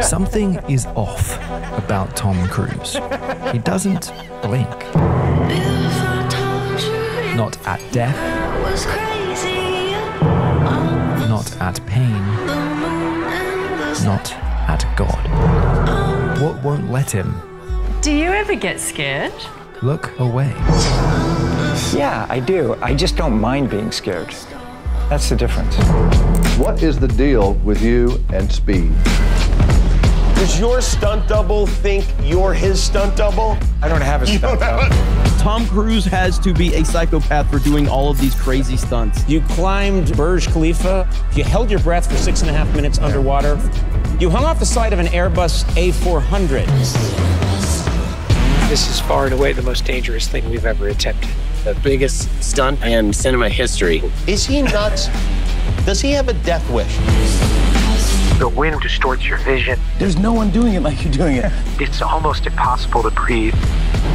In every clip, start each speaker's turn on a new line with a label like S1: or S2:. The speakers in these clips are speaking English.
S1: Something is off about Tom Cruise. He doesn't blink. Not at death. Not at pain. Not at God. What won't let him?
S2: Do you ever get scared?
S1: Look away.
S3: Yeah, I do. I just don't mind being scared. That's the difference.
S4: What is the deal with you and Speed?
S5: Does your stunt double think you're his stunt double?
S3: I don't have a stunt double.
S6: Tom Cruise has to be a psychopath for doing all of these crazy stunts.
S7: You climbed Burj Khalifa. You held your breath for 6.5 minutes underwater. You hung off the side of an Airbus A400.
S8: This is far and away the most dangerous thing we've ever attempted.
S9: The biggest stunt in cinema history.
S5: Is he nuts? Does he have a death wish?
S8: The wind distorts your vision.
S6: There's no one doing it like you're doing it.
S8: It's almost impossible to breathe.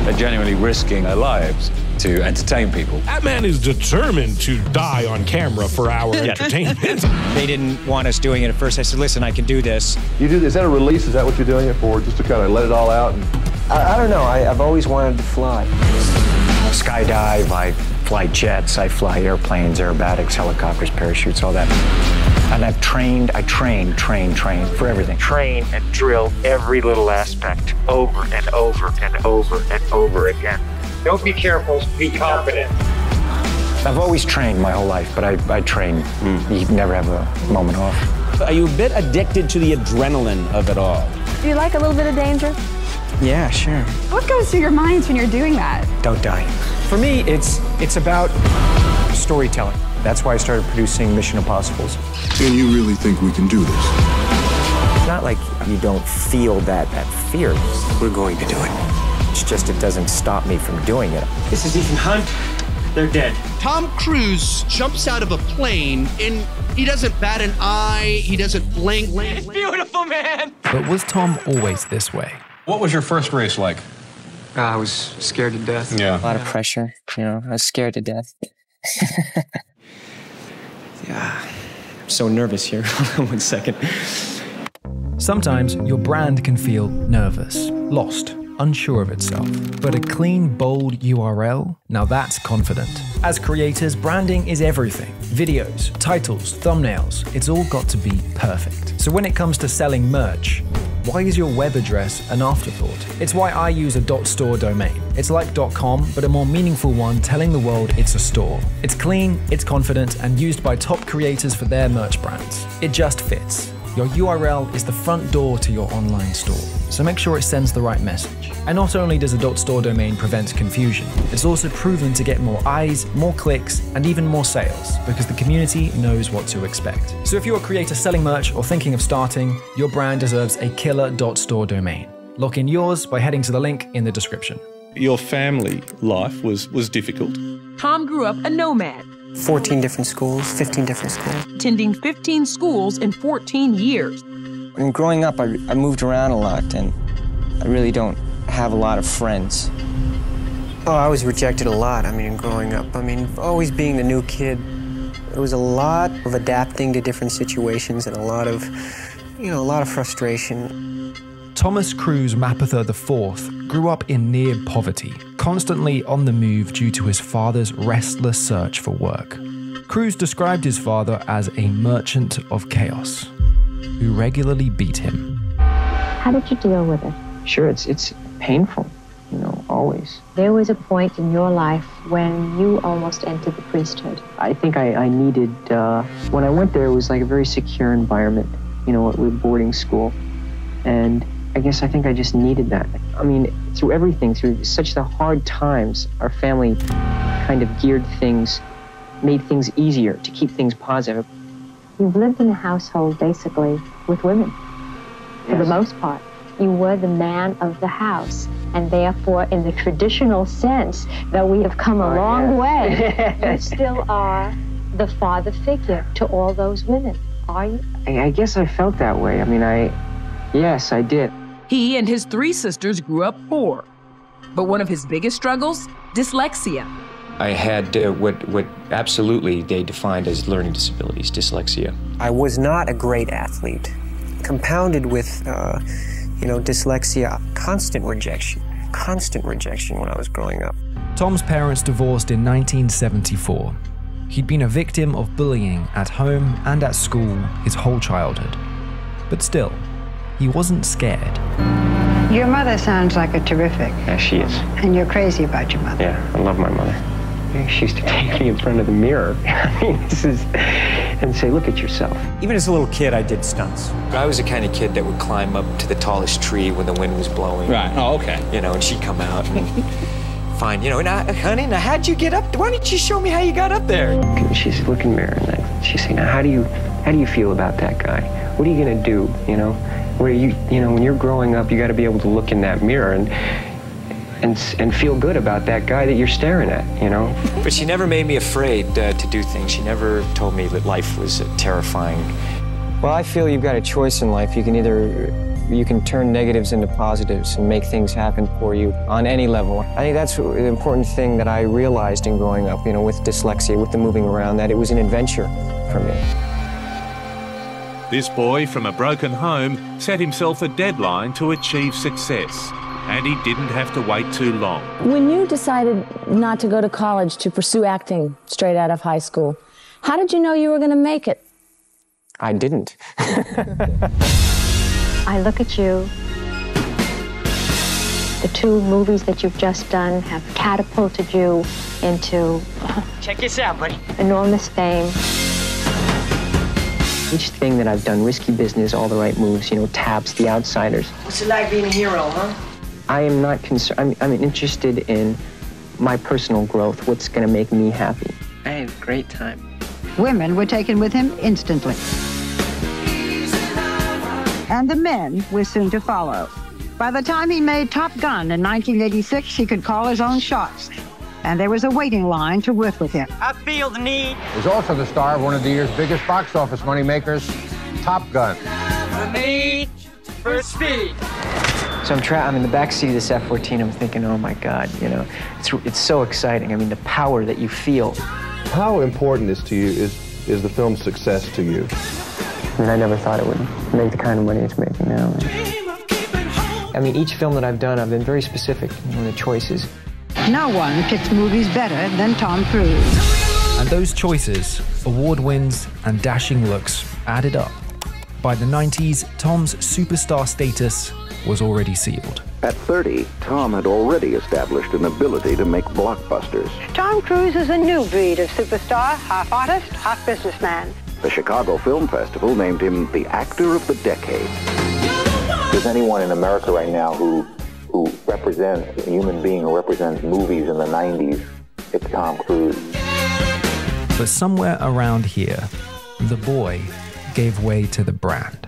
S10: They're genuinely risking their lives to entertain people.
S11: That man is determined to die on camera for our entertainment.
S3: They didn't want us doing it at first. I said, listen, I can do this.
S4: You do, is that a release? Is that what you're doing it for? Just to kind of let it all out?
S3: I don't know. I've always wanted to fly. Skydive, I fly jets, I fly airplanes, aerobatics, helicopters, parachutes, all that. And I've trained, I train for everything.
S8: Train and drill every little aspect over and over and over and over again. Don't be careful, be confident.
S3: I've always trained my whole life, but I train. You never have a moment off.
S7: Are you a bit addicted to the adrenaline of it all?
S12: Do you like a little bit of danger?
S3: Yeah, sure.
S12: What goes through your minds when you're doing that?
S3: Don't die. For me, it's about storytelling. That's why I started producing Mission Impossibles.
S13: And you really think we can do this?
S3: It's not like you don't feel that fear.
S9: We're going to do it.
S3: It's just it doesn't stop me from doing it.
S8: This is Ethan Hunt. They're dead.
S14: Tom Cruise jumps out of a plane and he doesn't bat an eye, he doesn't blink.
S8: It's beautiful, man.
S1: But was Tom always this way?
S10: What was your first race like?
S8: I was scared to death.
S3: A
S10: Yeah.
S3: lot of pressure, I was scared to death. Yeah, I'm so nervous here. Hold on 1 second.
S1: Sometimes your brand can feel nervous, lost, unsure of itself. But a clean, bold URL? Now that's confident. As creators, branding is everything. Videos, titles, thumbnails, it's all got to be perfect. So when it comes to selling merch, why is your web address an afterthought? It's why I use a .store domain. It's like .com, but a more meaningful one telling the world it's a store. It's clean, it's confident, and used by top creators for their merch brands. It just fits. Your URL is the front door to your online store, so make sure it sends the right message. And not only does a .store domain prevent confusion, it's also proven to get more eyes, more clicks, and even more sales, because the community knows what to expect. So if you're a creator selling merch or thinking of starting, your brand deserves a killer .store domain. Lock in yours by heading to the link in the description.
S11: Your family life was difficult.
S2: Tom grew up a nomad,
S3: 14 different schools, 15 different schools.
S2: attending 15 schools in 14 years.
S3: And growing up, I moved around a lot, and I really don't have a lot of friends. Oh, I was rejected a lot, growing up. Always being the new kid. It was a lot of adapting to different situations and a lot of frustration.
S1: Thomas Cruise Mapother IV grew up in near poverty, constantly on the move due to his father's restless search for work. Cruise described his father as a merchant of chaos, who regularly beat him.
S15: How did you deal with it?
S16: Sure, it's painful, always.
S15: There was a point in your life when you almost entered the priesthood.
S16: I think I needed, when I went there, it was like a very secure environment, with boarding school. And I think I just needed that. Through everything, through such the hard times, our family kind of geared things, made things easier to keep things positive.
S15: You've lived in a household, basically, with women, for the most part. You were the man of the house, and therefore, in the traditional sense, that we have come a long way, you still are the father figure to all those women, are you?
S16: I guess I felt that way. Yes, I did.
S2: He and his 3 sisters grew up poor. But one of his biggest struggles, dyslexia.
S3: I had what absolutely they defined as learning disabilities, dyslexia. I was not a great athlete. compounded with, dyslexia, constant rejection when I was growing up.
S1: Tom's parents divorced in 1974. He'd been a victim of bullying at home and at school his whole childhood. But still, he wasn't scared.
S17: Your mother sounds like a terrific.
S3: Yeah, she is.
S17: And you're crazy about your mother.
S3: Yeah, I love my mother. She used to take me in front of the mirror. And say, look at yourself.
S18: Even as a little kid, I did stunts. I was the kind of kid that would climb up to the tallest tree when the wind was blowing.
S7: Right, oh, okay.
S18: And she'd come out and find, honey, now how'd you get up? Why don't you show me how you got up there?
S3: She's looking in the mirror and she's saying, now how do you feel about that guy? What are you gonna do, Where when you're growing up, you gotta be able to look in that mirror and feel good about that guy that you're staring at,
S18: But she never made me afraid to do things. She never told me that life was terrifying.
S3: Well, I feel you've got a choice in life. You can turn negatives into positives and make things happen for you on any level. I think that's the important thing that I realized in growing up, with dyslexia, with the moving around, that it was an adventure for me.
S19: This boy from a broken home set himself a deadline to achieve success. And he didn't have to wait too long.
S20: When you decided not to go to college to pursue acting straight out of high school, how did you know you were going to make it?
S3: I didn't.
S15: I look at you. The 2 movies that you've just done have catapulted you into...
S3: Check this out, buddy.
S15: ...enormous fame.
S16: Each thing that I've done, Risky Business, All the Right Moves, Taps, The Outsiders.
S3: What's it like being a hero, huh?
S16: I am not concerned. I'm interested in my personal growth, what's going to make me happy.
S3: I had a great time.
S17: Women were taken with him instantly. And the men were soon to follow. By the time he made Top Gun in 1986, he could call his own shots. And there was a waiting line to work with him.
S3: I feel the need.
S21: He's also the star of one of the year's biggest box office moneymakers, Top Gun.
S3: The need for speed. So I'm in the backseat of this F-14. I'm thinking, oh my God, it's so exciting. I mean, the power that you feel.
S4: How important is to you is the film's success to you?
S3: I never thought it would make the kind of money it's making now. I mean, each film that I've done, I've been very specific in the choices.
S17: No one picks movies better than Tom Cruise.
S1: And those choices, award wins, and dashing looks added up. By the 90s, Tom's superstar status was already sealed.
S22: At 30, Tom had already established an ability to make blockbusters.
S17: Tom Cruise is a new breed of superstar, half artist, half businessman.
S22: The Chicago Film Festival named him the Actor of the Decade.
S23: There's anyone in America right now who represents a human being, who represents movies in the 90s, it's Tom Cruise.
S1: But somewhere around here, the boy gave way to the brand.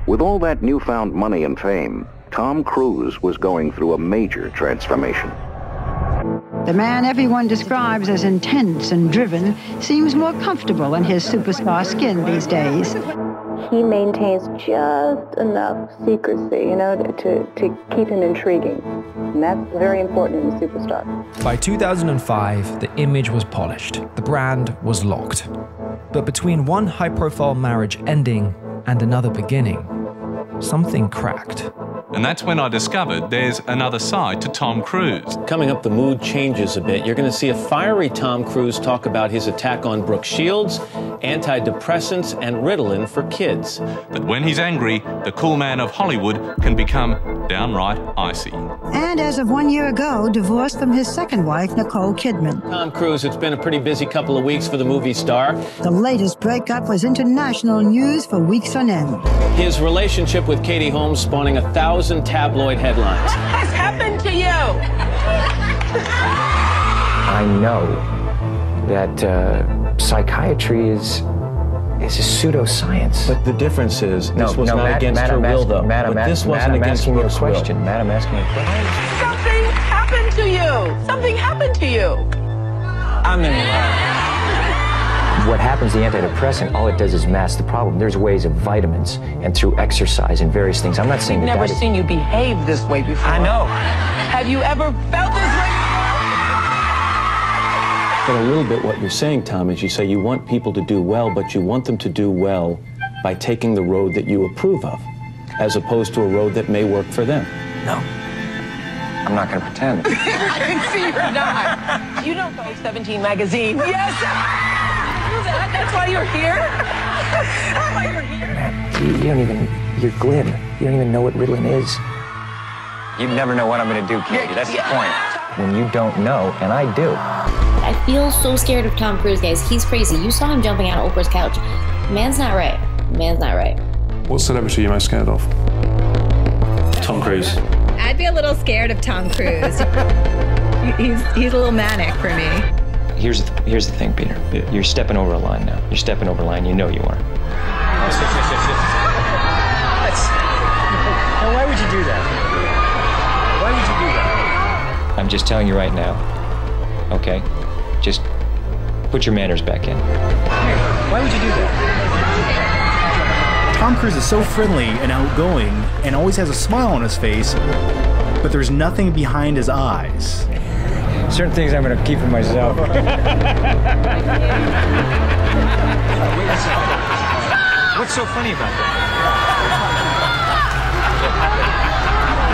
S22: With all that newfound money and fame, Tom Cruise was going through a major transformation.
S17: The man everyone describes as intense and driven seems more comfortable in his superstar skin these days.
S24: He maintains just enough secrecy, to keep him intriguing. And that's very important in a superstar.
S1: By 2005, the image was polished. The brand was locked. But between one high-profile marriage ending and another beginning, something cracked.
S10: And that's when I discovered there's another side to Tom Cruise.
S25: Coming up, the mood changes a bit. You're going to see a fiery Tom Cruise talk about his attack on Brooke Shields, antidepressants, and Ritalin for kids.
S10: But when he's angry, the cool man of Hollywood can become downright icy.
S17: And as of 1 year ago, divorced from his second wife, Nicole Kidman.
S25: Tom Cruise, it's been a pretty busy couple of weeks for the movie star.
S17: The latest breakup was international news for weeks on end.
S25: His relationship with Katie Holmes spawning 1,000 tabloid headlines.
S2: What has happened to you?
S3: I know that psychiatry is a pseudoscience.
S25: But the difference is, this was not against her will, though. But this wasn't against Brooke's will.
S3: Madam asking a question.
S2: Something happened to you. Something happened to you.
S3: I'm in What happens, the antidepressant, all it does is mask the problem. There's ways of vitamins and through exercise and various things. I'm not saying
S2: I've never seen you behave this way before.
S3: I know.
S2: Have you ever felt this way?
S25: But a little bit what you're saying, Tom, is you say you want people to do well, but you want them to do well by taking the road that you approve of, as opposed to a road that may work for them?
S18: No. I'm not going to pretend.
S2: I can see you're not. You don't go 17 magazine. Yes! That's why you're here? That's why you're here?
S3: Matt, you don't even, you're glib. You don't even know what Ritalin is.
S18: You never know what I'm going to do, Katie. That's the point. When you don't know, and I do.
S5: I feel so scared of Tom Cruise, guys. He's crazy. You saw him jumping out of Oprah's couch. Man's not right. Man's not right.
S6: What celebrity are you most scared of?
S25: Tom Cruise.
S9: I'd be a little scared of Tom Cruise. he's a little manic for me.
S3: Here's the thing, Peter. You're stepping over a line now. You're stepping over a line. You know you are.
S18: Now, why would you do that? Why would you do that?
S3: I'm just telling you right now. Okay? Just put your manners back in.
S18: Why would you do that?
S12: Tom Cruise is so friendly and outgoing and always has a smile on his face, but there's nothing behind his eyes.
S3: Certain things I'm going to keep for myself.
S18: Wait a second. What's so funny about that?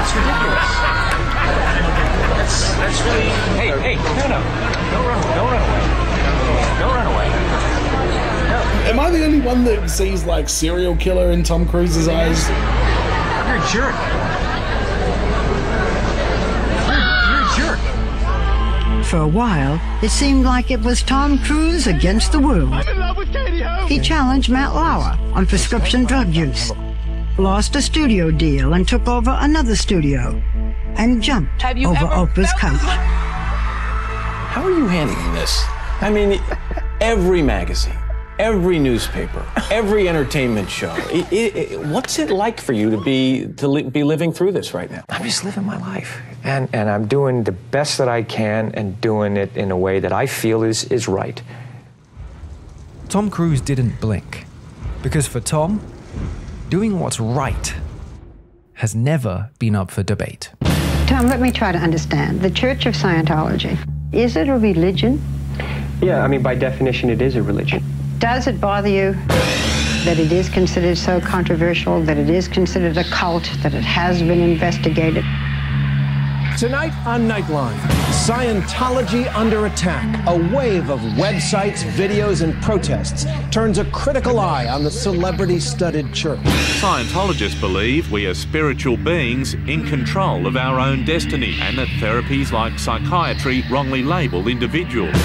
S18: It's ridiculous. That's really... Hey, no. Don't run away. Don't run away.
S11: Am I the only one that sees, like, serial killer in Tom Cruise's eyes?
S18: You're a jerk. You're a jerk.
S17: For a while, it seemed like it was Tom Cruise against the world.
S11: I'm in love with Katie Holmes.
S17: He challenged Matt Lauer on prescription drug use, lost a studio deal and took over another studio, and jumped over Oprah's couch.
S25: How are you handling this? I mean, every magazine, every newspaper, every entertainment show. What's it like for you to be living through this right now?
S3: I'm just living my life. And I'm doing the best that I can and doing it in a way that I feel is right.
S1: Tom Cruise didn't blink. Because for Tom, doing what's right has never been up for debate.
S17: Tom, let me try to understand. The Church of Scientology, is it a religion?
S3: Yeah, I mean, by definition, it is a religion.
S17: Does it bother you that it is considered so controversial, that it is considered a cult, that it has been investigated?
S13: Tonight on Nightline, Scientology under attack. A wave of websites, videos, and protests turns a critical eye on the celebrity-studded church.
S19: Scientologists believe we are spiritual beings in control of our own destiny, and that therapies like psychiatry wrongly label individuals.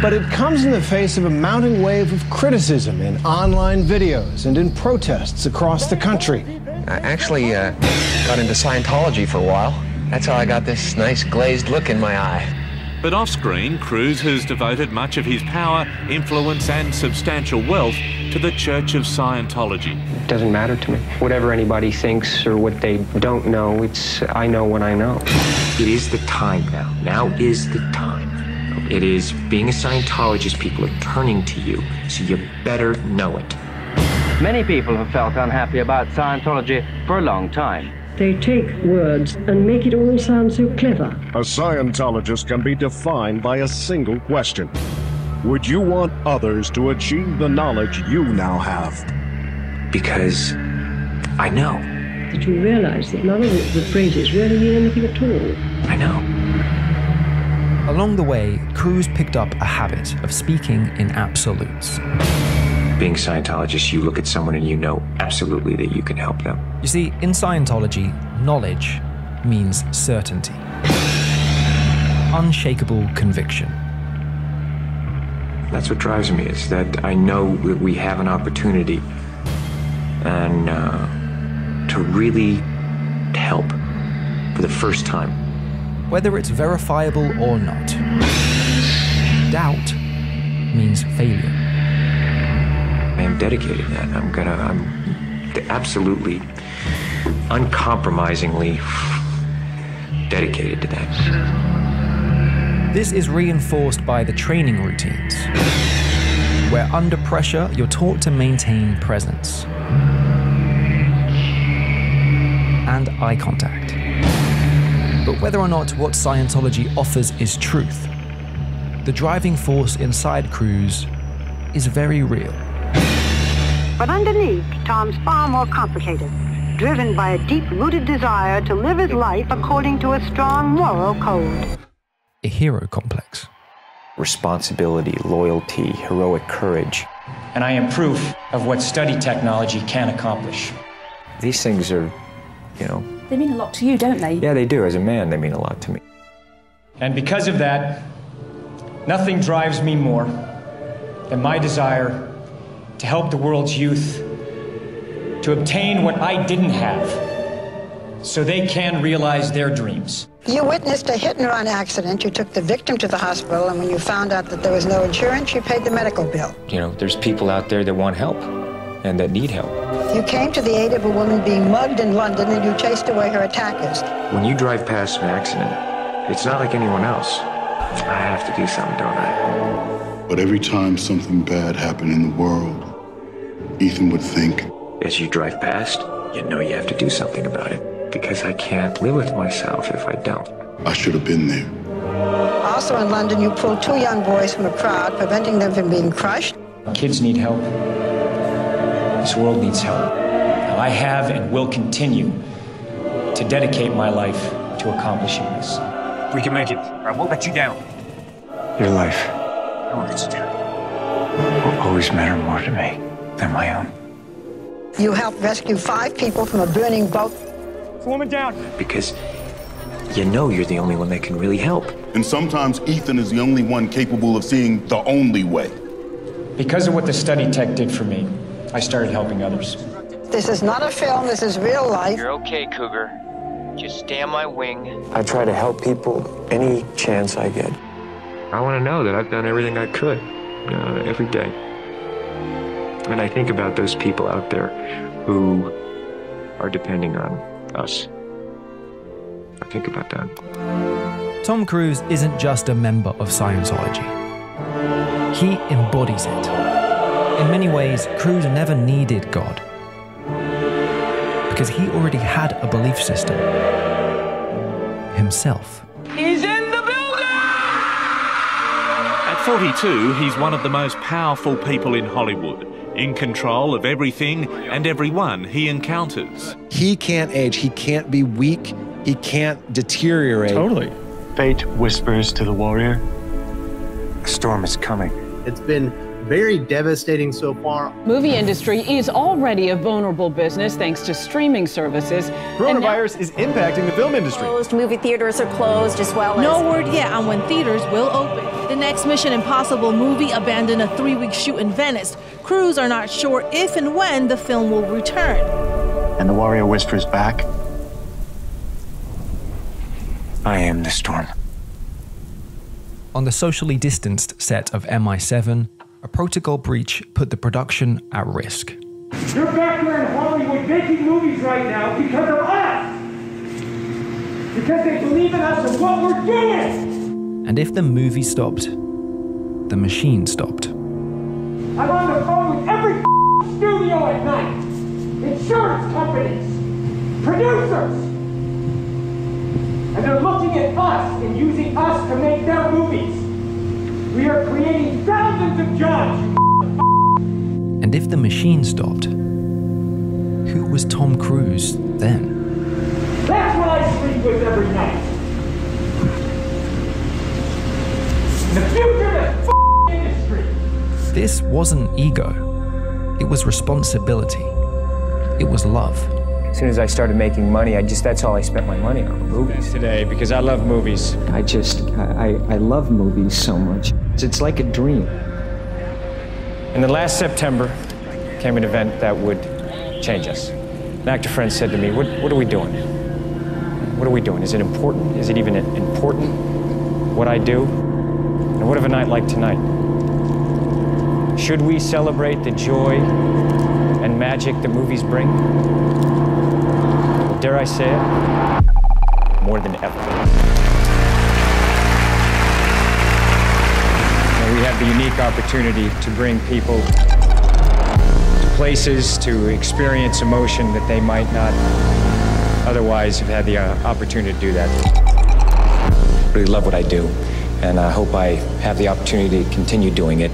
S13: But it comes in the face of a mounting wave of criticism in online videos and in protests across the country.
S18: I actually got into Scientology for a while. That's how I got this nice glazed look in my eye.
S19: But off-screen, Cruise has devoted much of his power, influence and substantial wealth to the Church of Scientology.
S3: It doesn't matter to me. Whatever anybody thinks or what they don't know, I know what I know.
S26: It is the time now. Now is the time. It is, being a Scientologist, people are turning to you, so you better know it.
S27: Many people have felt unhappy about Scientology for a long time.
S28: They take words and make it all sound so clever.
S29: A Scientologist can be defined by a single question. Would you want others to achieve the knowledge you now have?
S26: Because I know.
S28: Did you realize that none of the phrases really mean anything at all?
S26: I know.
S1: Along the way, Cruise picked up a habit of speaking in absolutes.
S26: Being a Scientologist, you look at someone and you know absolutely that you can help them.
S1: You see, in Scientology, knowledge means certainty. Unshakable conviction.
S26: That's what drives me, is that I know that we have an opportunity and to really help for the first time.
S1: Whether it's verifiable or not. Doubt means failure.
S26: I am dedicated to that. I'm absolutely, uncompromisingly dedicated to that.
S1: This is reinforced by the training routines, where under pressure, you're taught to maintain presence and eye contact. But whether or not what Scientology offers is truth, the driving force inside Cruise is very real.
S17: But underneath, Tom's far more complicated, driven by a deep-rooted desire to live his life according to a strong moral code.
S1: A hero complex.
S26: Responsibility, loyalty, heroic courage.
S4: And I am proof of what study technology can accomplish.
S26: These things are,
S7: They mean a lot to you, don't they?
S26: Yeah, they do. As a man, they mean a lot to me.
S4: And because of that, nothing drives me more than my desire to help the world's youth to obtain what I didn't have so they can realize their dreams.
S17: You witnessed a hit-and-run accident. You took the victim to the hospital, and when you found out that there was no insurance, you paid the medical bill.
S26: There's people out there that want help and that need help.
S17: You came to the aid of a woman being mugged in London, and you chased away her attackers.
S26: When you drive past an accident, it's not like anyone else. I have to do something, don't I?
S8: But every time something bad happened in the world, Ethan would think,
S26: as you drive past, you know you have to do something about it. Because I can't live with myself if I don't.
S8: I should have been there.
S17: Also in London, you pulled 2 young boys from a crowd, preventing them from being crushed.
S4: Kids need help. This world needs help. I have and will continue to dedicate my life to accomplishing this.
S26: We can make it. I won't let you down. Your life, I won't let you down, will always matter more to me than my own.
S17: You helped rescue 5 people from a burning boat.
S4: Woman down.
S26: Because you're the only one that can really help.
S8: And sometimes Ethan is the only one capable of seeing the only way.
S4: Because of what the study tech did for me, I started helping others.
S17: This is not a film, this is real life.
S14: You're okay, Cougar. Just stay on my wing.
S26: I try to help people any chance I get. I want to know that I've done everything I could every day. And I think about those people out there who are depending on us. I think about that.
S1: Tom Cruise isn't just a member of Scientology. He embodies it. In many ways, Cruise never needed God, because he already had a belief system. Himself.
S2: He's in the building!
S19: At 42, he's one of the most powerful people in Hollywood, in control of everything and everyone he encounters.
S15: He can't age, he can't be weak, he can't deteriorate.
S16: Totally. Fate whispers to the warrior.
S26: A storm is coming.
S20: It's been very devastating so far.
S21: Movie industry is already a vulnerable business thanks to streaming services.
S23: Coronavirus is impacting the film industry.
S30: Movie theaters are closed as well as...
S31: No word yet on when theaters will open. The next Mission Impossible movie abandoned a 3-week shoot in Venice. Crews are not sure if and when the film will return.
S16: And the warrior whispers back,
S26: I am the storm.
S1: On the socially distanced set of MI7, a protocol breach put the production at risk.
S32: You're back here in Hollywood making movies right now because of us! Because they believe in us and what we're doing!
S1: And if the movie stopped, the machine stopped.
S32: I'm on the phone with every studio at night. Insurance companies, producers. And they're looking at us and using us to make their movies. We are creating thousands of jobs.
S1: And if the machine stopped, who was Tom Cruise then?
S32: That's what I sleep with every night. The future of the industry.
S1: This wasn't ego. It was responsibility. It was love.
S26: As soon as I started making money, that's all I spent my money on, movies.
S4: Today, because I love movies.
S26: I love movies so much. It's like a dream.
S4: And then last September came an event that would change us. An actor friend said to me, what are we doing? What are we doing? Is it important? Is it even important what I do? And what of a night like tonight? Should we celebrate the joy and magic that movies bring? Dare I say it? More than ever. And we have the unique opportunity to bring people to places, to experience emotion that they might not otherwise have had the opportunity to do that.
S26: I really love what I do, and I hope I have the opportunity to continue doing it.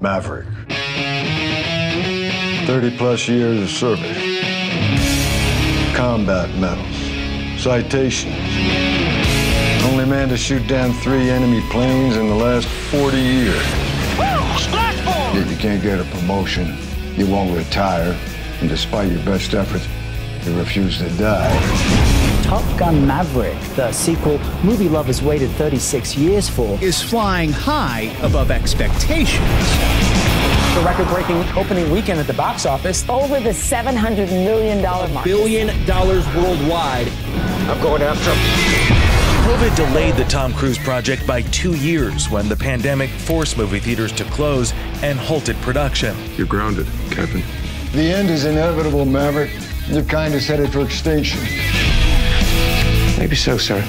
S29: Maverick.
S8: 30-plus years of service. Combat medals. Citations. Only man to shoot down 3 enemy planes in the last 40 years. Yet you can't get a promotion. You won't retire. And despite your best efforts, you refuse to die.
S3: Top Gun Maverick, the sequel movie lovers waited 36 years for,
S5: is flying high above expectations.
S3: The record-breaking opening weekend at the box office.
S2: Over the $700 million mark.
S3: $1 billion worldwide.
S6: I'm going after him.
S9: COVID delayed the Tom Cruise project by 2 years when the pandemic forced movie theaters to close and halted production.
S8: You're grounded, Captain. The end is inevitable, Maverick. Your kind is headed for extinction.
S6: Maybe so, sir.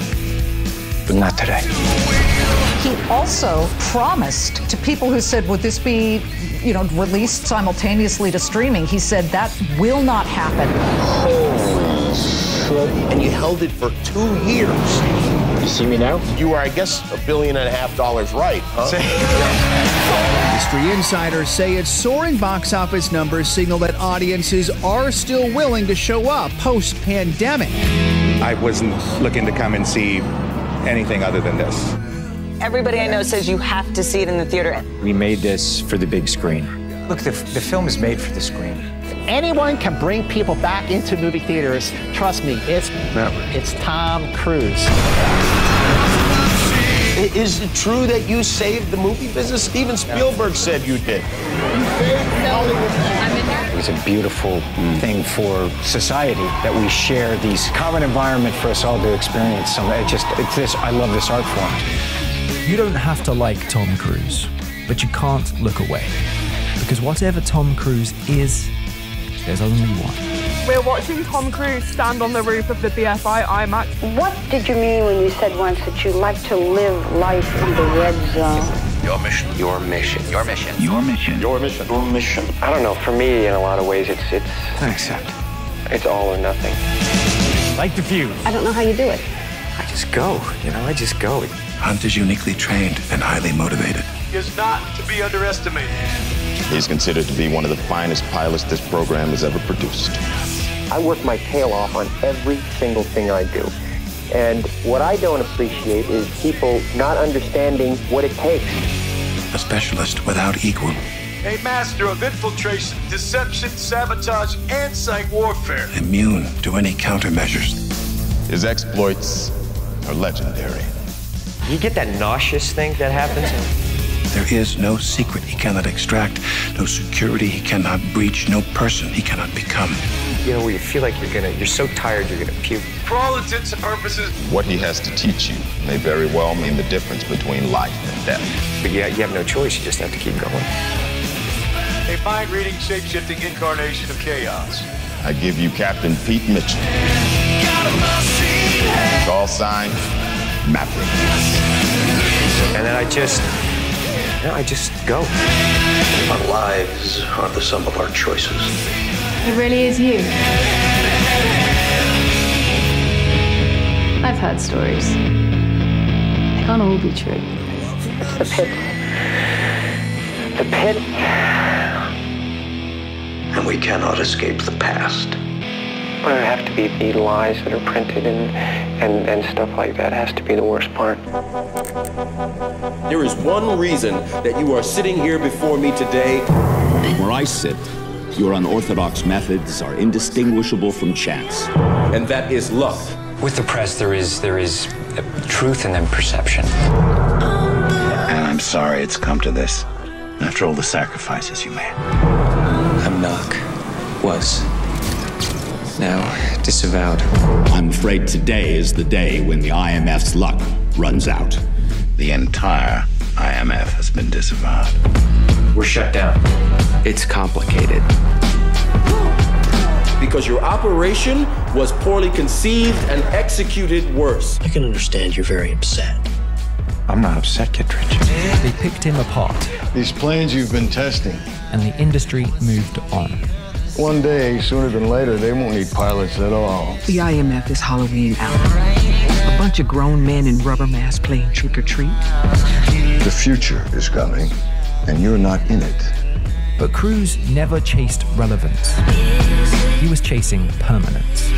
S6: But not today.
S10: He also promised to people who said, would this be, released simultaneously to streaming? He said that will not happen.
S6: Holy shit. And you held it for 2 years. You see me now? You are, I guess, $1.5 billion right, huh?
S5: Industry insiders say its soaring box office numbers signal that audiences are still willing to show up post-pandemic.
S11: I wasn't looking to come and see anything other than this.
S2: Everybody I know says you have to see it in the theater.
S4: We made this for the big screen. Look, the film is made for the screen.
S3: Anyone can bring people back into movie theaters. Trust me, it's Tom Cruise.
S6: Is it true that you saved the movie business? Steven Spielberg said you did.
S4: It was a beautiful thing for society that we share these common environment for us all to experience. I love this art form.
S1: You don't have to like Tom Cruise, but you can't look away. Because whatever Tom Cruise is, there's only one.
S12: We're watching Tom Cruise stand on the roof of the BFI IMAX.
S17: What did you mean when you said once that you like to live life in the red zone?
S6: Your mission. Your mission. Your mission.
S9: Your mission.
S6: Your mission.
S9: Your mission.
S27: I don't know. For me, in a lot of ways, it's
S9: I accept.
S27: It's all or nothing.
S4: Like the Fuse.
S17: I don't know how you do it.
S9: I just go. I just go. Hunt is uniquely trained and highly motivated.
S6: He is not to be underestimated.
S13: He's considered to be one of the finest pilots this program has ever produced.
S27: I work my tail off on every single thing I do. And what I don't appreciate is people not understanding what it takes.
S9: A specialist without equal.
S6: A master of infiltration, deception, sabotage, and psych warfare.
S9: Immune to any countermeasures.
S13: His exploits are legendary.
S14: You get that nauseous thing that happens?
S9: There is no secret he cannot extract, no security he cannot breach, no person he cannot become.
S14: Where you feel like you're so tired you're gonna puke.
S6: For all intents and purposes,
S13: what he has to teach you may very well mean the difference between life and death.
S14: But you have no choice, you just have to keep going.
S6: A mind-reading, shape-shifting incarnation of chaos.
S13: I give you Captain Pete Mitchell. Call sign, Maverick.
S14: And then I just go.
S6: Our lives are the sum of our choices.
S7: It really is you. I've heard stories. They can't all be true.
S27: It's the pit. The pit.
S6: And we cannot escape the past.
S27: Well, there have to be the lies that are printed and stuff like that. Has to be the worst part.
S6: There is one reason that you are sitting here before me today.
S18: Where I sit, your unorthodox methods are indistinguishable from chance.
S6: And that is luck.
S14: With the press, there is truth and then perception.
S18: And I'm sorry it's come to this, after all the sacrifices you made.
S14: I'm Knock. Was. Now disavowed.
S18: I'm afraid today is the day when the IMF's luck runs out. The entire IMF has been disavowed.
S14: We're shut down. It's complicated.
S6: Because your operation was poorly conceived and executed worse.
S18: I can understand you're very upset.
S9: I'm not upset, Kittredge.
S1: They picked him apart.
S8: These planes you've been testing.
S1: And the industry moved on.
S8: One day, sooner than later, they won't need pilots at all.
S22: The IMF is Halloween out. A bunch of grown men in rubber masks playing trick or treat.
S8: The future is coming, and you're not in it.
S1: But Cruise never chased relevance. He was chasing permanence.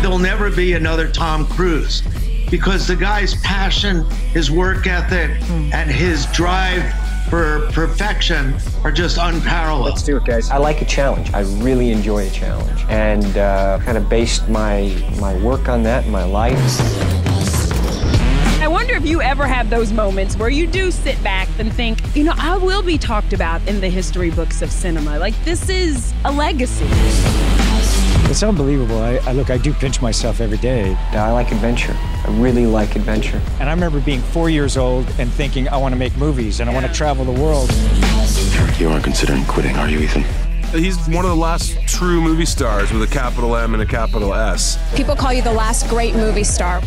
S15: There'll never be another Tom Cruise because the guy's passion, his work ethic, and his drive for perfection are just unparalleled.
S4: Let's do it, guys. I like a challenge. I really enjoy a challenge. And kind of based my work on that, my life.
S12: I wonder if you ever have those moments where you do sit back and think, you know, I will be talked about in the history books of cinema. Like, this is a legacy.
S4: It's unbelievable. I do pinch myself every day. I like adventure. I really like adventure. And I remember being 4 years old and thinking, I want to make movies and I want to travel the world.
S13: You aren't considering quitting, are you, Ethan?
S16: He's one of the last true movie stars with a capital M and a capital S.
S19: People call you the last great movie star.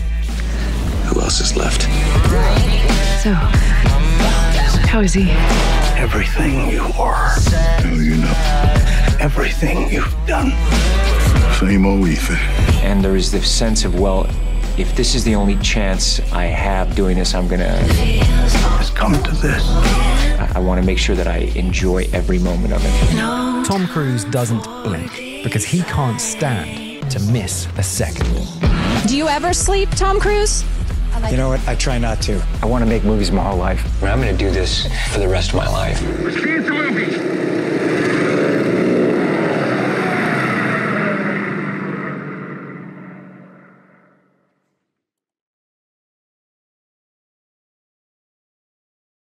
S13: Who else is left?
S22: So, how is he?
S8: Everything you are. How do you know? Everything you've done. Same old Ethan.
S4: And there is this sense of, well, if this is the only chance I have doing this, I'm gonna...
S8: It's come to this.
S4: I want to make sure that I enjoy every moment of it.
S1: Tom Cruise doesn't blink because he can't stand to miss a second.
S19: Do you ever sleep, Tom Cruise?
S4: You know what? I try not to. I want to make movies my whole life.
S14: I'm going to do this for the rest of my life.
S15: Which means the movie.